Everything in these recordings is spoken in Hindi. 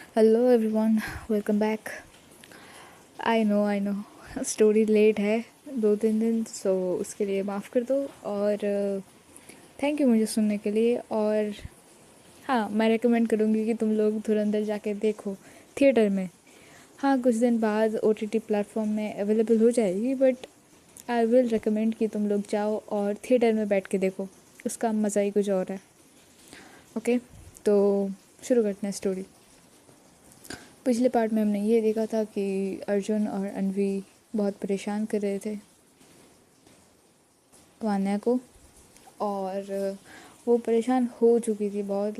Hello everyone, welcome back. I know story let है 2-3 दिन, सो उसके लिए माफ़ कर दो। और थैंक यू मुझे सुनने के लिए। और हाँ, मैं रेकमेंड करूँगी कि तुम लोग धुरंधर जाके देखो थिएटर में। हाँ, कुछ दिन बाद OTT प्लेटफॉर्म में अवेलेबल हो जाएगी, बट आई विल रिकमेंड कि तुम लोग जाओ और थिएटर में बैठ के देखो। उसका मज़ा ही कुछ और है। ओके, तो शुरू करते हैं स्टोरी। पिछले पार्ट में हमने ये देखा था कि अर्जुन और अन्वी बहुत परेशान कर रहे थे वान्या को। और वो परेशान हो चुकी थी बहुत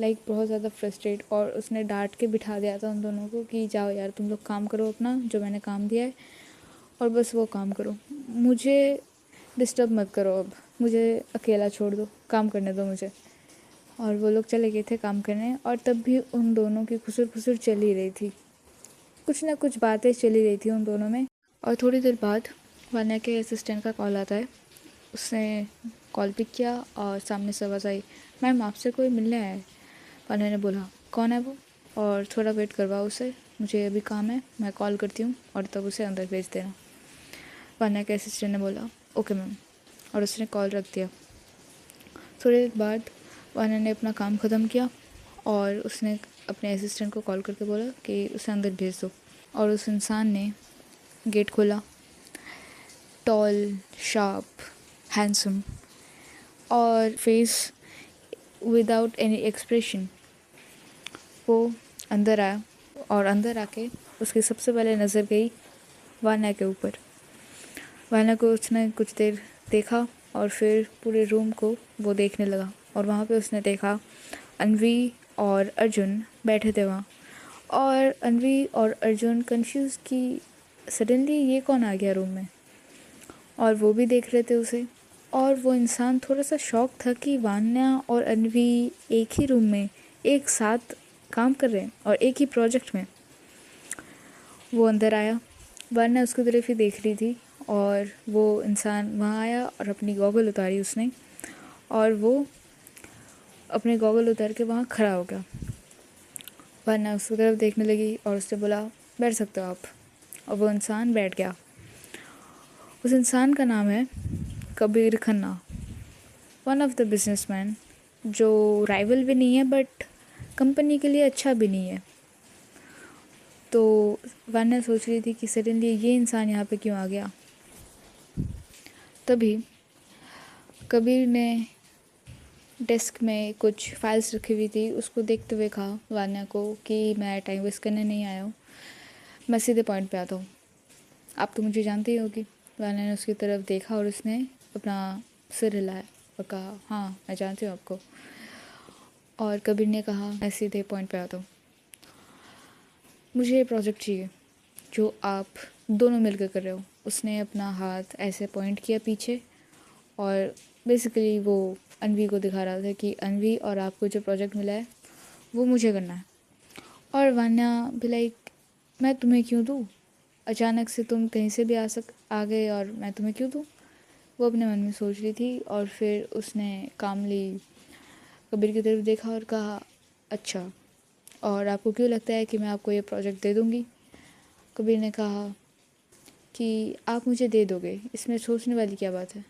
ज़्यादा फ्रस्ट्रेट, और उसने डांट के बिठा दिया था उन दोनों को कि जाओ यार, तुम लोग काम करो अपना, जो मैंने काम दिया है, और बस वो काम करो, मुझे डिस्टर्ब मत करो, अब मुझे अकेला छोड़ दो, काम करने दो मुझे। और वो लोग चले गए थे काम करने, और तब भी उन दोनों की खुसर खुसर चल ही रही थी। कुछ ना कुछ बातें चली रही थी उन दोनों में। और थोड़ी देर बाद वान्या के असिस्टेंट का कॉल आता है। उसने कॉल पिक किया और सामने से आवाज़ आई, मैम आपसे कोई मिलने आया है। वान्या ने बोला, कौन है वो, और थोड़ा वेट करवाओ उसे, मुझे अभी काम है, मैं कॉल करती हूँ, और तब उसे अंदर भेज देना। वान्या के असिस्टेंट ने बोला, ओके मैम, और उसने कॉल रख दिया। थोड़ी देर बाद वान्या ने अपना काम ख़त्म किया और उसने अपने असिस्टेंट को कॉल करके बोला कि उसे अंदर भेज दो। और उस इंसान ने गेट खोला। टॉल, शार्प, हैंडसम, और फेस विदाउट एनी एक्सप्रेशन, वो अंदर आया। और अंदर आके उसकी सबसे पहले नज़र गई वान्या के ऊपर। वान्या को उसने कुछ देर देखा और फिर पूरे रूम को वो देखने लगा, और वहाँ पे उसने देखा अन्वी और अर्जुन बैठे थे वहाँ। और अन्वी और अर्जुन कंफ्यूज कि सडनली ये कौन आ गया रूम में, और वो भी देख रहे थे उसे। और वो इंसान थोड़ा सा शॉक था कि वान्या और अन्वी एक ही रूम में एक साथ काम कर रहे हैं और एक ही प्रोजेक्ट में। वो अंदर आया, वान्या उसकी तरफ ही देख रही थी, और वो इंसान वहाँ आया और अपनी गॉगल उतारी उसने, और वो अपने गॉगल उतार के वहाँ खड़ा हो गया। वान्या उसकी तरफ देखने लगी और उससे बोला, बैठ सकते हो आप, और वो इंसान बैठ गया। उस इंसान का नाम है Kabir Khanna, one of the businessman, जो राइवल भी नहीं है बट कंपनी के लिए अच्छा भी नहीं है। तो वान्या सोच रही थी कि सडनली ये इंसान यहाँ पे क्यों आ गया। तभी कबीर ने डेस्क में कुछ फाइल्स रखी हुई थी, उसको देखते हुए कहा वान्या को कि मैं टाइम वेस्ट करने नहीं आया हूँ, मैं सीधे पॉइंट पे आता हूँ, आप तो मुझे जानती ही होगी। वान्या ने उसकी तरफ देखा और उसने अपना सिर हिलाया और कहा, हाँ मैं जानती हूँ आपको। और कबीर ने कहा, मैं सीधे पॉइंट पे आता हूँ, मुझे ये प्रोजेक्ट चाहिए जो आप दोनों मिलकर कर रहे हो। उसने अपना हाथ ऐसे पॉइंट किया पीछे, और बेसिकली वो अन्वी को दिखा रहा था कि अन्वी और आपको जो प्रोजेक्ट मिला है वो मुझे करना है। और वान्या भी लाइक, मैं तुम्हें क्यों दूँ, अचानक से तुम कहीं से भी आ गए और मैं तुम्हें क्यों दूँ। वो अपने मन में सोच रही थी, और फिर उसने कामली कबीर की तरफ देखा और कहा, अच्छा, और आपको क्यों लगता है कि मैं आपको ये प्रोजेक्ट दे दूँगी। कबीर ने कहा कि आप मुझे दे दोगे, इसमें सोचने वाली क्या बात है।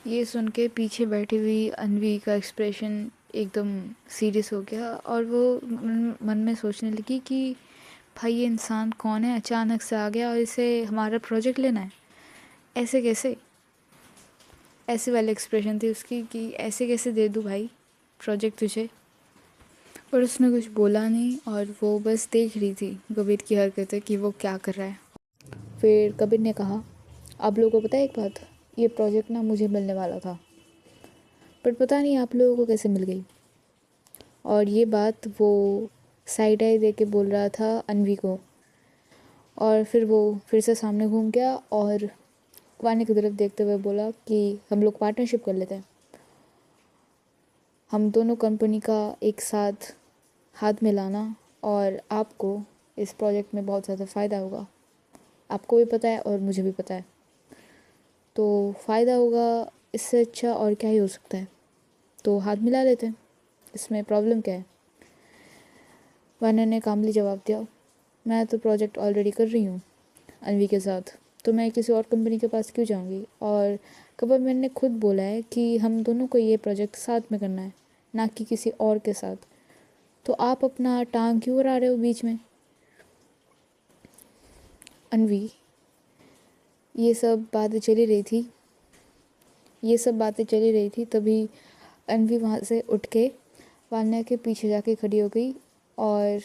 ये सुन के पीछे बैठी हुई अन्वी का एक्सप्रेशन एकदम सीरियस हो गया, और वो मन में सोचने लगी कि भाई ये इंसान कौन है, अचानक से आ गया और इसे हमारा प्रोजेक्ट लेना है, ऐसे कैसे। ऐसे वाले एक्सप्रेशन थी उसकी कि ऐसे कैसे दे दूँ भाई प्रोजेक्ट तुझे। पर उसने कुछ बोला नहीं, और वो बस देख रही थी कबीर की हरकतें कि वो क्या कर रहा है। फिर कबीर ने कहा, आप लोगों को पता है एक बात, ये प्रोजेक्ट ना मुझे मिलने वाला था, पर पता नहीं आप लोगों को कैसे मिल गई। और ये बात वो साइड आई दे के बोल रहा था अन्वी को। और फिर वो फिर से सामने घूम गया और वानी की तरफ देखते हुए बोला कि हम लोग पार्टनरशिप कर लेते हैं, हम दोनों कंपनी का एक साथ हाथ मिलाना, और आपको इस प्रोजेक्ट में बहुत ज़्यादा फ़ायदा होगा, आपको भी पता है और मुझे भी पता है, तो फ़ायदा होगा, इससे अच्छा और क्या ही हो सकता है। तो हाथ मिला लेते हैं, इसमें प्रॉब्लम क्या है। वान्या ने कामली जवाब दिया, मैं तो प्रोजेक्ट ऑलरेडी कर रही हूँ अनवी के साथ, तो मैं किसी और कंपनी के पास क्यों जाऊँगी। और गवर्नमेंट ने खुद बोला है कि हम दोनों को ये प्रोजेक्ट साथ में करना है, ना कि किसी और के साथ। तो आप अपना टांग क्यों अड़ा रहे हो बीच में। अनवी, ये सब बातें चली रही थी तभी अनवी वहाँ से उठ के वान्या के पीछे जाके खड़ी हो गई और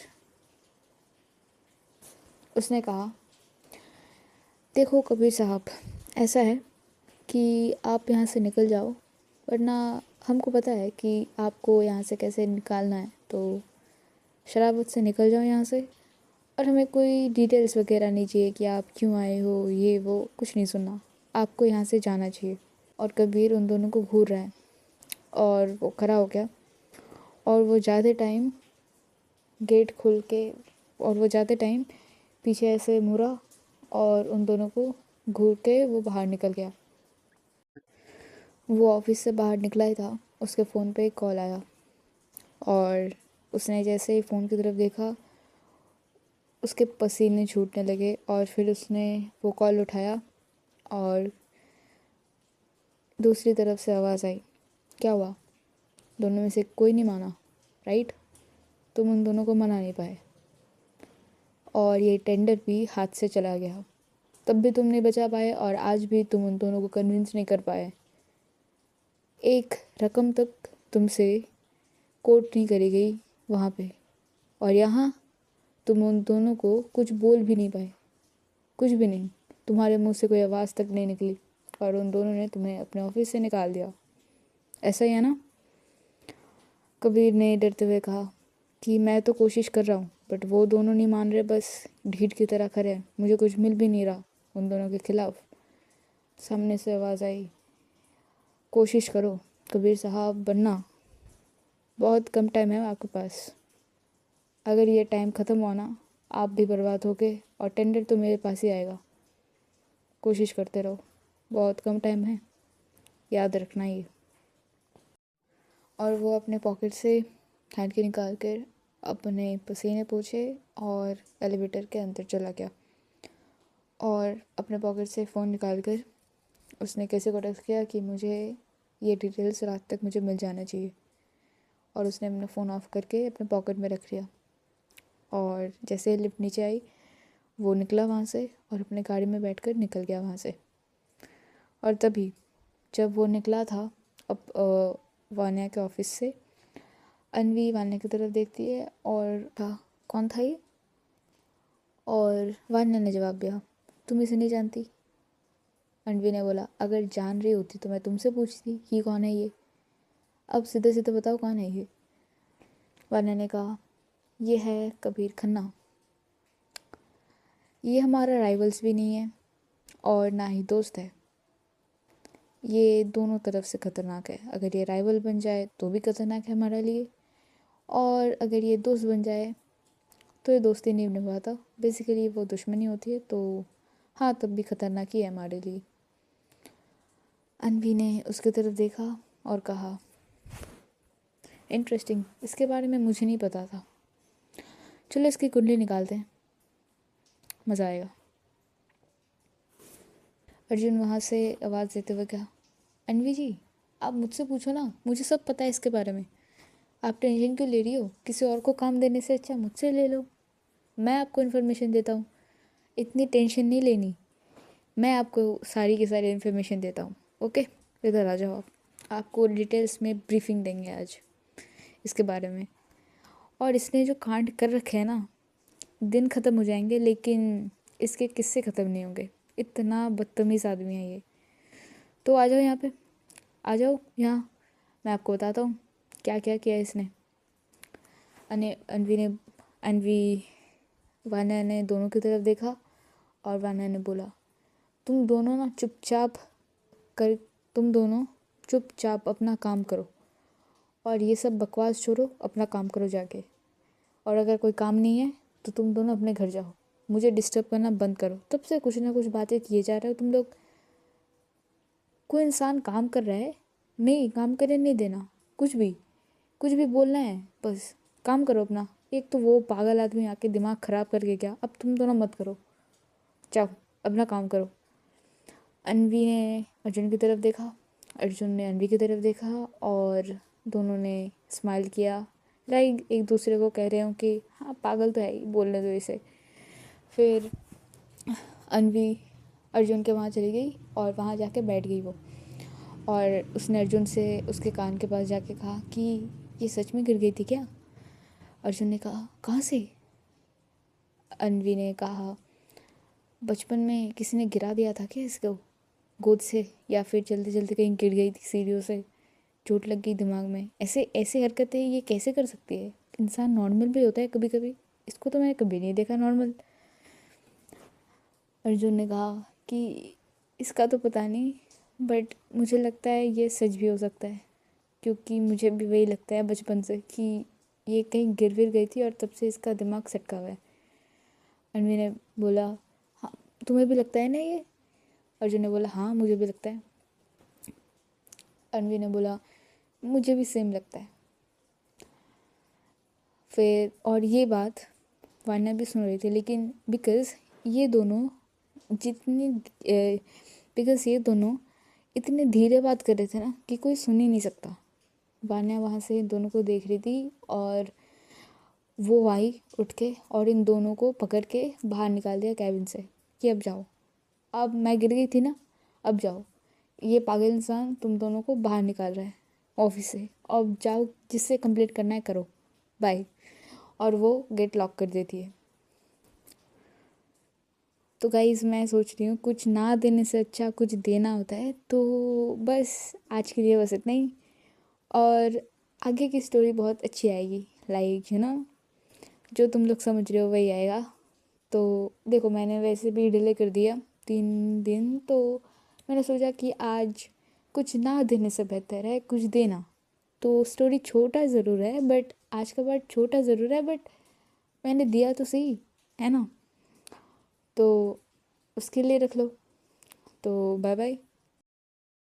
उसने कहा, देखो कबीर साहब, ऐसा है कि आप यहाँ से निकल जाओ, वरना हमको पता है कि आपको यहाँ से कैसे निकालना है, तो शराबत से निकल जाओ यहाँ से। और हमें कोई डिटेल्स वगैरह नहीं चाहिए कि आप क्यों आए हो, ये वो कुछ नहीं सुनना, आपको यहाँ से जाना चाहिए। और कबीर उन दोनों को घूर रहा है और वो खड़ा हो गया और वो ज़्यादा टाइम गेट खुल के और वो ज़्यादा टाइम पीछे ऐसे मुड़ा और उन दोनों को घूर के वो बाहर निकल गया। वो ऑफिस से बाहर निकला ही था, उसके फ़ोन पे एक कॉल आया और उसने जैसे ही फ़ोन की तरफ देखा उसके पसीने छूटने लगे और फिर उसने वो कॉल उठाया और दूसरी तरफ से आवाज़ आई, क्या हुआ, दोनों में से कोई नहीं माना, राइट, तुम उन दोनों को मना नहीं पाए और ये टेंडर भी हाथ से चला गया, तब भी तुम नहीं बचा पाए और आज भी तुम उन दोनों को कन्विंस नहीं कर पाए। एक रकम तक तुमसे कोट नहीं करी गई वहाँ पे और यहाँ तुम उन दोनों को कुछ बोल भी नहीं पाए, कुछ भी नहीं, तुम्हारे मुंह से कोई आवाज़ तक नहीं निकली और उन दोनों ने तुम्हें अपने ऑफिस से निकाल दिया। ऐसा ही है ना। कबीर ने डरते हुए कहा कि मैं तो कोशिश कर रहा हूँ बट वो दोनों नहीं मान रहे, बस ढीठ की तरह खड़े हैं, मुझे कुछ मिल भी नहीं रहा उन दोनों के खिलाफ। सामने से आवाज़ आई, कोशिश करो कबीर साहब, बनना बहुत कम टाइम है आपके पास, अगर ये टाइम ख़त्म हुआ ना आप भी बर्बाद होगे और टेंडर तो मेरे पास ही आएगा, कोशिश करते रहो, बहुत कम टाइम है, याद रखना ये। और वो अपने पॉकेट से हैंड की निकाल कर अपने पसीने पोंछे और एलिवेटर के अंदर चला गया और अपने पॉकेट से फ़ोन निकाल कर उसने कैसे को टेक्स्ट किया कि मुझे ये डिटेल्स रात तक मुझे मिल जाना चाहिए। और उसने अपना फ़ोन ऑफ करके अपने पॉकेट में रख लिया और जैसे लिफ्ट नीचे आई वो निकला वहाँ से और अपने गाड़ी में बैठकर निकल गया वहाँ से। और तभी जब वो निकला था अब वान्या के ऑफिस से, अनवी वान्या की तरफ देखती है और कहा, कौन था ये। और वान्या ने जवाब दिया, तुम इसे नहीं जानती। अनवी ने बोला, अगर जान रही होती तो मैं तुमसे पूछती कि कौन है ये, अब सीधे सीधे बताओ कौन है ये। वान्या ने कहा, ये है कबीर खन्ना, ये हमारा राइवल्स भी नहीं है और ना ही दोस्त है, ये दोनों तरफ से ख़तरनाक है, अगर ये राइवल बन जाए तो भी ख़तरनाक है हमारे लिए और अगर ये दोस्त बन जाए तो ये दोस्ती नहीं निभाता, बेसिकली वो दुश्मनी होती है, तो हाँ तब भी ख़तरनाक ही है हमारे लिए। अनवी ने उसकी तरफ देखा और कहा, इंटरेस्टिंग, इसके बारे में मुझे नहीं पता था, चलो इसकी कुंडली निकालते हैं, मज़ा आएगा। अर्जुन वहाँ से आवाज़ देते हुए कहा, अनवी जी आप मुझसे पूछो ना, मुझे सब पता है इसके बारे में, आप टेंशन क्यों ले रही हो, किसी और को काम देने से अच्छा मुझसे ले लो, मैं आपको इन्फॉर्मेशन देता हूँ, इतनी टेंशन नहीं लेनी, मैं आपको सारी की सारी इन्फॉर्मेशन देता हूँ। ओके, इधर आ जाओ, आप आपको डिटेल्स में ब्रीफिंग देंगे आज इसके बारे में। और इसने जो कांड कर रखे हैं ना, दिन ख़त्म हो जाएंगे लेकिन इसके किस्से ख़त्म नहीं होंगे, इतना बदतमीज़ आदमी है ये। तो आ जाओ यहाँ पे, आ जाओ यहाँ, मैं आपको बताता हूँ क्या क्या किया इसने। अनवी वान्या ने दोनों की तरफ देखा और वान्या ने बोला, तुम दोनों ना चुपचाप कर तुम दोनों चुपचाप अपना काम करो और ये सब बकवास छोड़ो, अपना काम करो जाके, और अगर कोई काम नहीं है तो तुम दोनों अपने घर जाओ, मुझे डिस्टर्ब करना बंद करो, तब से कुछ ना कुछ बातें किए जा रहे हो तुम लोग। कोई इंसान काम कर रहा है, नहीं काम करने नहीं देना, कुछ भी बोलना है, बस काम करो अपना, एक तो वो पागल आदमी आके दिमाग ख़राब करके गया, अब तुम दोनों मत करो, जाओ अपना काम करो। अन्वी ने अर्जुन की तरफ देखा, अर्जुन ने अन्वी की तरफ देखा और दोनों ने स्माइल किया, लाइक एक दूसरे को कह रहे हो कि हाँ पागल तो है ही, बोलने दो इसे। फिर अन्वी अर्जुन के वहाँ चली गई और वहाँ जाके बैठ गई वो, और उसने अर्जुन से उसके कान के पास जाके कहा कि ये सच में गिर गई थी क्या? अर्जुन ने कहा कहाँ से? अन्वी ने कहा बचपन में किसी ने गिरा दिया था क्या इसको गोद से, या फिर जल्दी जल्दी कहीं गिर गई थी सीढ़ियों से, चोट लग गई दिमाग में। ऐसे ऐसे हरकतें ये कैसे कर सकती है? इंसान नॉर्मल भी होता है कभी कभी, इसको तो मैंने कभी नहीं देखा नॉर्मल। अर्जुन ने कहा कि इसका तो पता नहीं, बट मुझे लगता है ये सच भी हो सकता है, क्योंकि मुझे भी वही लगता है बचपन से कि ये कहीं गिर विर गई थी और तब से इसका दिमाग सटका हुआ है। अनवी ने बोला हाँ तुम्हें भी लगता है ना ये? अर्जुन ने बोला हाँ मुझे भी लगता है। अनवी ने बोला मुझे भी सेम लगता है। फिर और ये बात वान्या भी सुन रही थी, लेकिन ये दोनों जितनी बिकॉज ये दोनों इतने धीरे बात कर रहे थे ना कि कोई सुन ही नहीं सकता। वान्या वहाँ से इन दोनों को देख रही थी और वो आई उठ के और इन दोनों को पकड़ के बाहर निकाल दिया कैबिन से कि अब जाओ, अब मैं गिर गई थी ना, अब जाओ, ये पागल इंसान तुम दोनों को बाहर निकाल रहा है ऑफिस से, अब जाओ जिससे कंप्लीट करना है करो, बाय। और वो गेट लॉक कर देती है। तो गाइज़ मैं सोच रही हूँ कुछ ना देने से अच्छा कुछ देना होता है। तो बस आज के लिए बस इतना ही, और आगे की स्टोरी बहुत अच्छी आएगी, लाइक जो तुम लोग समझ रहे हो वही आएगा। तो देखो मैंने वैसे भी डिले कर दिया 3 दिन, तो मैंने सोचा कि आज कुछ ना देने से बेहतर है कुछ देना। तो स्टोरी छोटा ज़रूर है, बट आज का पार्ट छोटा ज़रूर है, बट मैंने दिया तो सही, है ना? तो उसके लिए रख लो। तो बाय बाय।